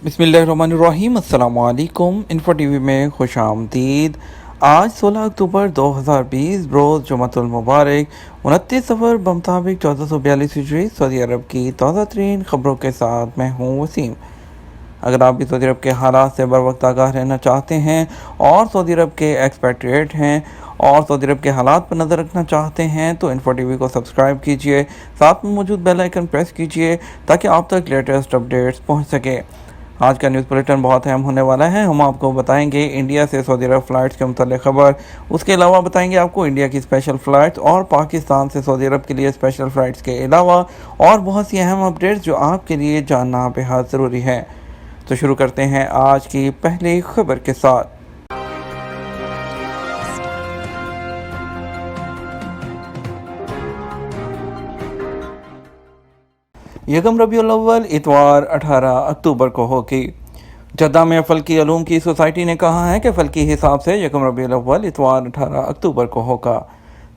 بسم اللہ الرحمن الرحیم۔ السلام علیکم۔ انفو ٹی وی میں خوش آمدید۔ آج 16 اکتوبر 2020 روز جمعۃ المبارک 29 صفر بمطابق 1442 ہجری سعودی عرب کی تازہ ترین خبروں کے ساتھ میں ہوں وسیم۔ اگر آپ بھی سعودی عرب کے حالات سے بر وقت آگاہ رہنا چاہتے ہیں اور سعودی عرب کے ایکسپیٹریٹ ہیں اور سعودی عرب کے حالات پر نظر رکھنا چاہتے ہیں تو انفو ٹی وی کو سبسکرائب کیجئے، ساتھ میں موجود بیل آئیکن پریس کیجئے تاکہ آپ تک لیٹسٹ اپڈیٹس پہنچ سکے۔ آج کا نیوز بلیٹن بہت اہم ہونے والا ہے۔ ہم آپ کو بتائیں گے انڈیا سے سعودی عرب فلائٹس کے متعلق خبر، اس کے علاوہ بتائیں گے آپ کو انڈیا کی اسپیشل فلائٹس اور پاکستان سے سعودی عرب کے لیے اسپیشل فلائٹس کے علاوہ اور بہت سی اہم اپڈیٹس جو آپ کے لیے جاننا بہت ضروری ہے۔ تو شروع کرتے ہیں آج کی پہلی خبر کے ساتھ۔ یکم ربیع الاول اتوار 18 اکتوبر کو ہوگی۔ جدہ میں فلکی علوم کی سوسائٹی نے کہا ہے کہ فلکی حساب سے یکم ربیع الاول اتوار 18 اکتوبر کو ہوگا۔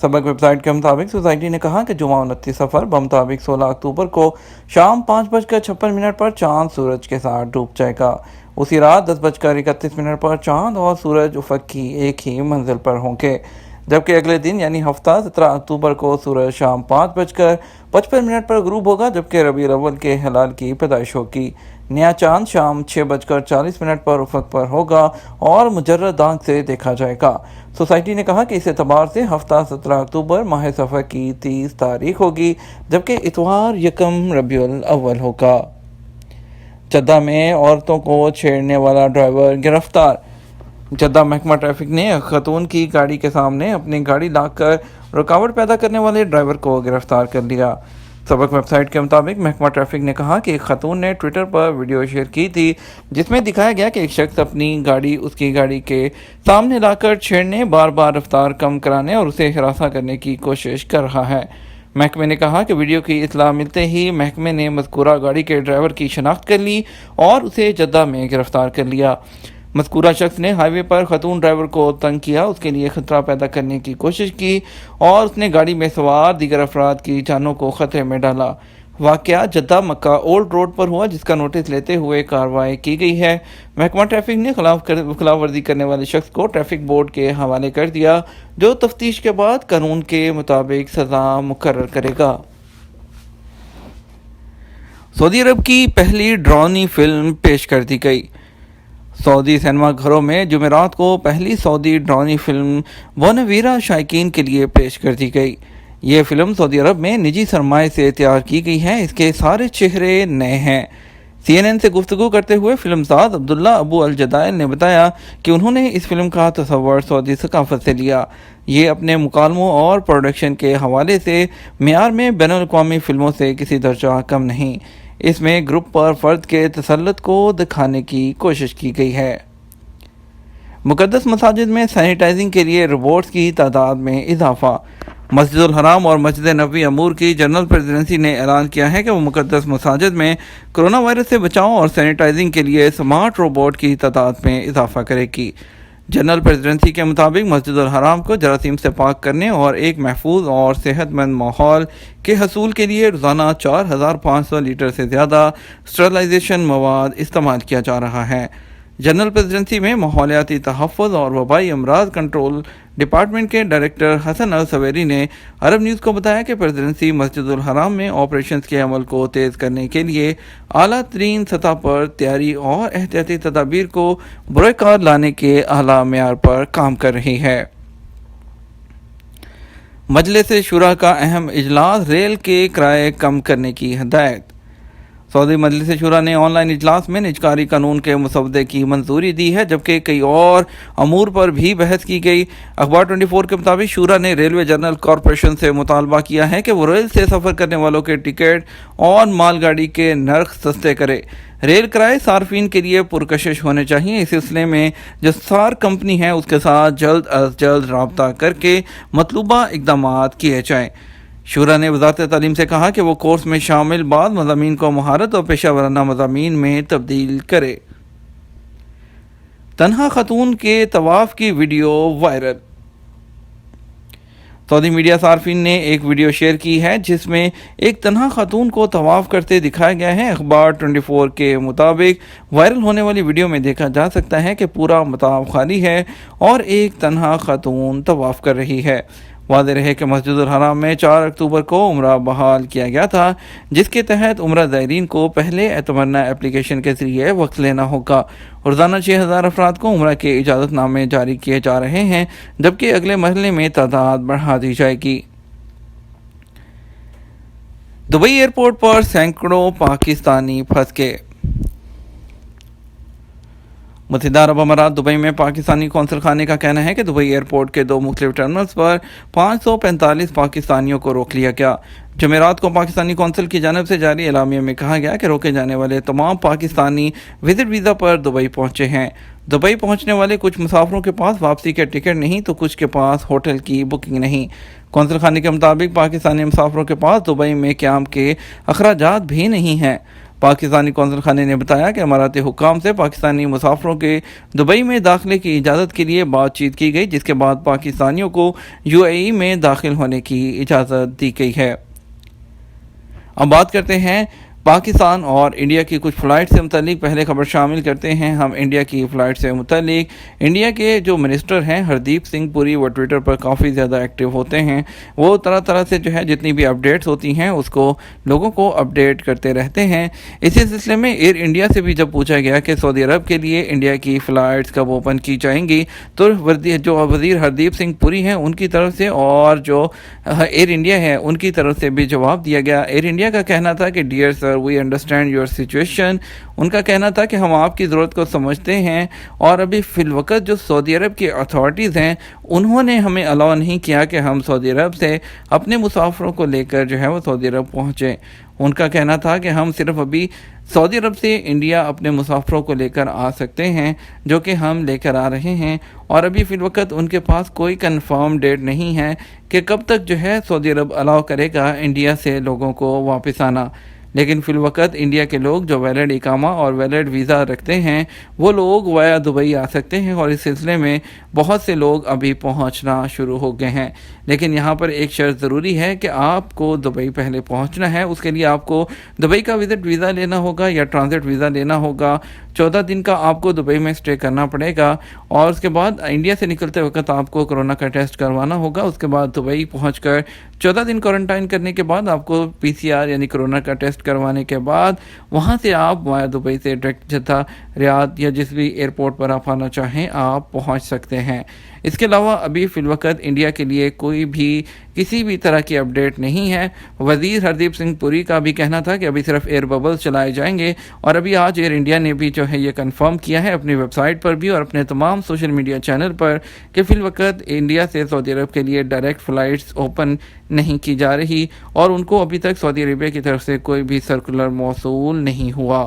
سبق ویب سائٹ کے مطابق سوسائٹی نے کہا کہ جمعہ 29 صفر بمطابق 16 اکتوبر کو شام 5:56 پر چاند سورج کے ساتھ ڈوب جائے گا۔ اسی رات 10:31 پر چاند اور سورج افق کی ایک ہی منزل پر ہوں گے، جبکہ اگلے دن یعنی ہفتہ 17 اکتوبر کو سورج شام 5:55 پر غروب ہوگا، جبکہ ربیع الاول کے ہلال کی پیدائش ہوگی۔ نیا چاند شام 6:40 پر افق پر ہوگا اور مجرد آنکھ سے دیکھا جائے گا۔ سوسائٹی نے کہا کہ اس اعتبار سے ہفتہ 17 اکتوبر ماہ صفر کی 30 تاریخ ہوگی، جبکہ اتوار یکم ربیع الاول ہوگا۔ جدہ میں عورتوں کو چھیڑنے والا ڈرائیور گرفتار۔ جدہ محکمہ ٹریفک نے ایک خاتون کی گاڑی کے سامنے اپنی گاڑی لا کر رکاوٹ پیدا کرنے والے ڈرائیور کو گرفتار کر لیا۔ سبق ویب سائٹ کے مطابق محکمہ ٹریفک نے کہا کہ ایک خاتون نے ٹویٹر پر ویڈیو شیئر کی تھی جس میں دکھایا گیا کہ ایک شخص اپنی گاڑی اس کی گاڑی کے سامنے لا کر چھیڑنے، بار بار رفتار کم کرانے اور اسے ہراساں کرنے کی کوشش کر رہا ہے۔ محکمے نے کہا کہ ویڈیو کی اطلاع ملتے ہی محکمے نے مذکورہ گاڑی کے ڈرائیور کی شناخت کر لی اور اسے جدہ میں گرفتار کر لیا۔ مذکورہ شخص نے ہائی وے پر خاتون ڈرائیور کو تنگ کیا، اس کے لیے خطرہ پیدا کرنے کی کوشش کی اور اس نے گاڑی میں سوار دیگر افراد کی جانوں کو خطرے میں ڈالا۔ واقعہ جدہ مکہ اولڈ روڈ پر ہوا، جس کا نوٹس لیتے ہوئے کارروائی کی گئی ہے۔ محکمہ ٹریفک نے خلاف ورزی کرنے والے شخص کو ٹریفک بورڈ کے حوالے کر دیا، جو تفتیش کے بعد قانون کے مطابق سزا مقرر کرے گا۔ سعودی عرب کی پہلی ڈرونی فلم پیش کر دی گئی۔ سعودی سینما گھروں میں جمعرات کو پہلی سعودی ڈرونی فلم بوناویرا شائقین کے لیے پیش کر دی گئی۔ یہ فلم سعودی عرب میں نجی سرمائے سے تیار کی گئی ہے، اس کے سارے چہرے نئے ہیں۔ سی این این سے گفتگو کرتے ہوئے فلم ساز عبداللہ ابو الجدائل نے بتایا کہ انہوں نے اس فلم کا تصور سعودی ثقافت سے لیا۔ یہ اپنے مکالموں اور پروڈکشن کے حوالے سے معیار میں بین الاقوامی فلموں سے کسی درجہ کم نہیں۔ اس میں گروپ پر فرد کے تسلط کو دکھانے کی کوشش کی گئی ہے۔ مقدس مساجد میں سینیٹائزنگ کے لیے روبوٹس کی تعداد میں اضافہ۔ مسجد الحرام اور مسجد نبوی امور کی جنرل پریزیڈنسی نے اعلان کیا ہے کہ وہ مقدس مساجد میں کرونا وائرس سے بچاؤ اور سینیٹائزنگ کے لیے سمارٹ روبوٹ کی تعداد میں اضافہ کرے گی۔ جنرل پریزیڈنسی کے مطابق مسجد الحرام کو جراثیم سے پاک کرنے اور ایک محفوظ اور صحت مند ماحول کے حصول کے لیے روزانہ 4500 لیٹر سے زیادہ اسٹرلائزیشن مواد استعمال کیا جا رہا ہے۔ جنرل پریزیڈنسی میں ماحولیاتی تحفظ اور وبائی امراض کنٹرول ڈپارٹمنٹ کے ڈائریکٹر حسن السویری نے عرب نیوز کو بتایا کہ پریزیڈنسی مسجد الحرام میں آپریشنز کے عمل کو تیز کرنے کے لیے اعلیٰ ترین سطح پر تیاری اور احتیاطی تدابیر کو بروئے کار لانے کے اعلیٰ معیار پر کام کر رہی ہے۔ مجلس شورا کا اہم اجلاس، ریل کے کرائے کم کرنے کی ہدایت۔ سعودی مجلس شورا نے آن لائن اجلاس میں نجکاری قانون کے مسودے کی منظوری دی ہے، جبکہ کئی اور امور پر بھی بحث کی گئی۔ اخبار 24 کے مطابق شورا نے ریلوے جنرل کارپوریشن سے مطالبہ کیا ہے کہ وہ ریل سے سفر کرنے والوں کے ٹکٹ اور مال گاڑی کے نرخ سستے کرے۔ ریل کرائے صارفین کے لیے پرکشش ہونے چاہیے۔ اس سلسلے میں جو سار کمپنی ہے اس کے ساتھ جلد از جلد رابطہ کر کے مطلوبہ اقدامات کیے جائیں۔ شورا نے وزارت تعلیم سے کہا کہ وہ کورس میں شامل بعض مضامین کو مہارت اور پیشہ ورانہ مضامین میں تبدیل کرے۔ تنہا خاتون کے طواف کی ویڈیو وائرل۔ سعودی میڈیا صارفین نے ایک ویڈیو شیئر کی ہے جس میں ایک تنہا خاتون کو طواف کرتے دکھایا گیا ہے۔ اخبار 24 کے مطابق وائرل ہونے والی ویڈیو میں دیکھا جا سکتا ہے کہ پورا مطاف خالی ہے اور ایک تنہا خاتون طواف کر رہی ہے۔ واضح رہے کہ مسجد الحرام میں 4 اکتوبر کو عمرہ بحال کیا گیا تھا، جس کے تحت عمرہ زائرین کو پہلے اعتمرنا اپلیکیشن کے ذریعے وقت لینا ہوگا۔ روزانہ 6000 افراد کو عمرہ کے اجازت نامے جاری کیے جا رہے ہیں، جبکہ اگلے مرحلے میں تعداد بڑھا دی جائے گی۔ دبئی ایئرپورٹ پر سینکڑوں پاکستانی پھنس گئے۔ متحدہ عرب امارات دبئی میں پاکستانی قونصل خانے کا کہنا ہے کہ دبئی ایئرپورٹ کے 2 مختلف ٹرمینلز پر 545 پاکستانیوں کو روک لیا گیا۔ جمعرات کو پاکستانی قونصل کی جانب سے جاری اعلامیہ میں کہا گیا کہ روکے جانے والے تمام پاکستانی وزٹ ویزا پر دبئی پہنچے ہیں۔ دبئی پہنچنے والے کچھ مسافروں کے پاس واپسی کے ٹکٹ نہیں تو کچھ کے پاس ہوٹل کی بکنگ نہیں۔ قونصل خانے کے مطابق پاکستانی مسافروں کے پاس دبئی میں قیام کے اخراجات بھی نہیں ہیں۔ پاکستانی قونصل خانے نے بتایا کہ اماراتی حکام سے پاکستانی مسافروں کے دبئی میں داخلے کی اجازت کے لیے بات چیت کی گئی، جس کے بعد پاکستانیوں کو UAE میں داخل ہونے کی اجازت دی گئی ہے۔ اب بات کرتے ہیں پاکستان اور انڈیا کی کچھ فلائٹ سے متعلق۔ پہلے خبر شامل کرتے ہیں ہم انڈیا کی فلائٹ سے متعلق۔ انڈیا کے جو منسٹر ہیں ہردیپ سنگھ پوری، وہ ٹویٹر پر کافی زیادہ ایکٹیو ہوتے ہیں۔ وہ طرح طرح سے جتنی بھی اپڈیٹس ہوتی ہیں اس کو لوگوں کو اپڈیٹ کرتے رہتے ہیں۔ اسی سلسلے میں ایئر انڈیا سے بھی جب پوچھا گیا کہ سعودی عرب کے لیے انڈیا کی فلائٹس کب اوپن کی جائیں گی، تو جو وزیر ہردیپ سنگھ پوری ہیں ان کی طرف سے اور جو ایئر انڈیا ہے ان کی طرف سے بھی جواب دیا گیا۔ ایئر انڈیا کا کہنا تھا کہ dear sir we understand your situation. ان کا کہنا تھا کہ ہم آپ کی ضرورت کو سمجھتے ہیں اور ابھی فی الوقت جو سعودی عرب کی اتھارٹیز ہیں انہوں نے ہمیں الاؤ نہیں کیا کہ ہم سعودی عرب سے اپنے مسافروں کو لے کر وہ سعودی عرب پہنچیں۔ ان کا کہنا تھا کہ ہم صرف ابھی سعودی عرب سے انڈیا اپنے مسافروں کو لے کر آ سکتے ہیں، جو کہ ہم لے کر آ رہے ہیں، اور ابھی فی الوقت ان کے پاس کوئی کنفرم ڈیٹ نہیں ہے کہ کب تک سعودی عرب الاؤ کرے گا انڈیا سے لوگوں کو واپس آنا۔ لیکن فی الوقت انڈیا کے لوگ جو ویلڈ اقامہ اور ویلڈ ویزا رکھتے ہیں وہ لوگ وایا دبئی آ سکتے ہیں، اور اس سلسلے میں بہت سے لوگ ابھی پہنچنا شروع ہو گئے ہیں۔ لیکن یہاں پر ایک شرط ضروری ہے کہ آپ کو دبئی پہلے پہنچنا ہے، اس کے لیے آپ کو دبئی کا وزٹ ویزا لینا ہوگا یا ٹرانزٹ ویزا لینا ہوگا۔ 14 دن کا آپ کو دبئی میں اسٹے کرنا پڑے گا، اور اس کے بعد انڈیا سے نکلتے وقت آپ کو کورونا کا ٹیسٹ کروانا ہوگا۔ اس کے بعد دبئی پہنچ کر 14 دن کوارنٹائن کرنے کے بعد آپ کو PCR یعنی کورونا کا ٹیسٹ کروانے کے بعد وہاں سے آپ وایا دبئی سے ڈائریکٹ جدہ، ریاض یا جس بھی ایئرپورٹ پر آپ آنا چاہیں آپ پہنچ سکتے ہیں۔ اس کے علاوہ ابھی فی الوقت انڈیا کے لیے کوئی بھی کسی بھی طرح کی اپڈیٹ نہیں ہے۔ وزیر ہردیپ سنگھ پوری کا بھی کہنا تھا کہ ابھی صرف ایئر ببلز چلائے جائیں گے، اور ابھی آج ایئر انڈیا نے بھی یہ کنفرم کیا ہے اپنی ویب سائٹ پر بھی اور اپنے تمام سوشل میڈیا چینل پر کہ فی الوقت انڈیا سے سعودی عرب کے لیے ڈائریکٹ فلائٹس اوپن نہیں کی جا رہی، اور ان کو ابھی تک سعودی عربیہ کی طرف سے کوئی بھی سرکولر موصول نہیں ہوا۔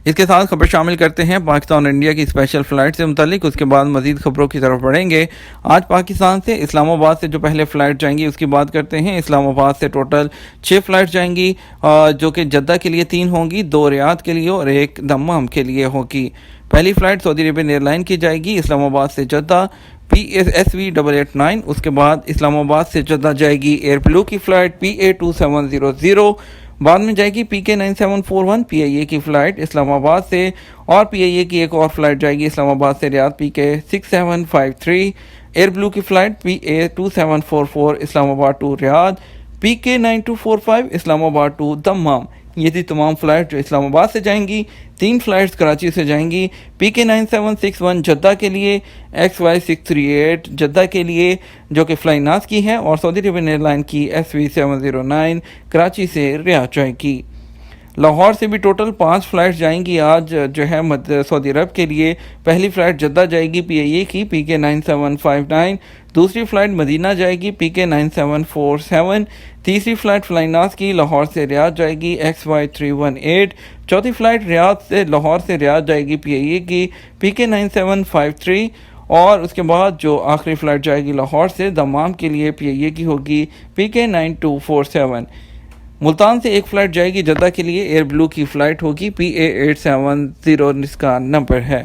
اس کے ساتھ خبر شامل کرتے ہیں پاکستان اور انڈیا کی اسپیشل فلائٹ سے متعلق، اس کے بعد مزید خبروں کی طرف بڑھیں گے۔ آج پاکستان سے اسلام آباد سے جو پہلے فلائٹ جائیں گی اس کی بات کرتے ہیں۔ اسلام آباد سے ٹوٹل 6 فلائٹ جائیں گی، جو کہ جدہ کے لیے 3 ہوں گی، 2 ریاض کے لیے اور 1 دمام کے لیے ہوگی۔ پہلی فلائٹ سعودی عربین ایئر لائن کی جائے گی اسلام آباد سے جدہ PSV 889، اس کے بعد اسلام آباد سے جدہ جائے گی ایئر بلو کی فلائٹ PA 2700، بعد میں جائے گی PK 9741 PIA کی فلائٹ اسلام آباد سے، اور PIA کی ایک اور فلائٹ جائے گی اسلام آباد سے ریاض PK 6753، ایئر بلو کی فلائٹ PA 2744 اسلام آباد ٹو ریاض، PK 9245 اسلام آباد ٹو دمام۔ یہ تھی تمام فلائٹ جو اسلام آباد سے جائیں گی۔ 3 فلائٹس کراچی سے جائیں گی، PK 9761 جدہ کے لیے، XY 638 جدہ کے لیے جو کہ فلائی ناس کی ہے، اور سعودی عربین ایئر لائن کی SV 709 کراچی سے ریاض جائے گی۔ لاہور سے بھی ٹوٹل 5 فلائٹس جائیں گی آج سعودی عرب کے لیے۔ پہلی فلائٹ جدہ جائے گی PIA کی PK 9759، دوسری فلائٹ مدینہ جائے گی PK 9747، تیسری فلائٹ فلائی ناس کی لاہور سے ریاض جائے گی XY 318، چوتھی فلائٹ لاہور سے ریاض جائے گی PIA کی PK 9753، اور اس کے بعد جو آخری فلائٹ جائے گی لاہور سے دمام کے لیے PIA کی ہوگی PK 9247۔ ملتان سے ایک فلائٹ جائے گی جدہ کے لیے، ایئر بلو کی فلائٹ ہوگی PA 870 اس کا نمبر ہے۔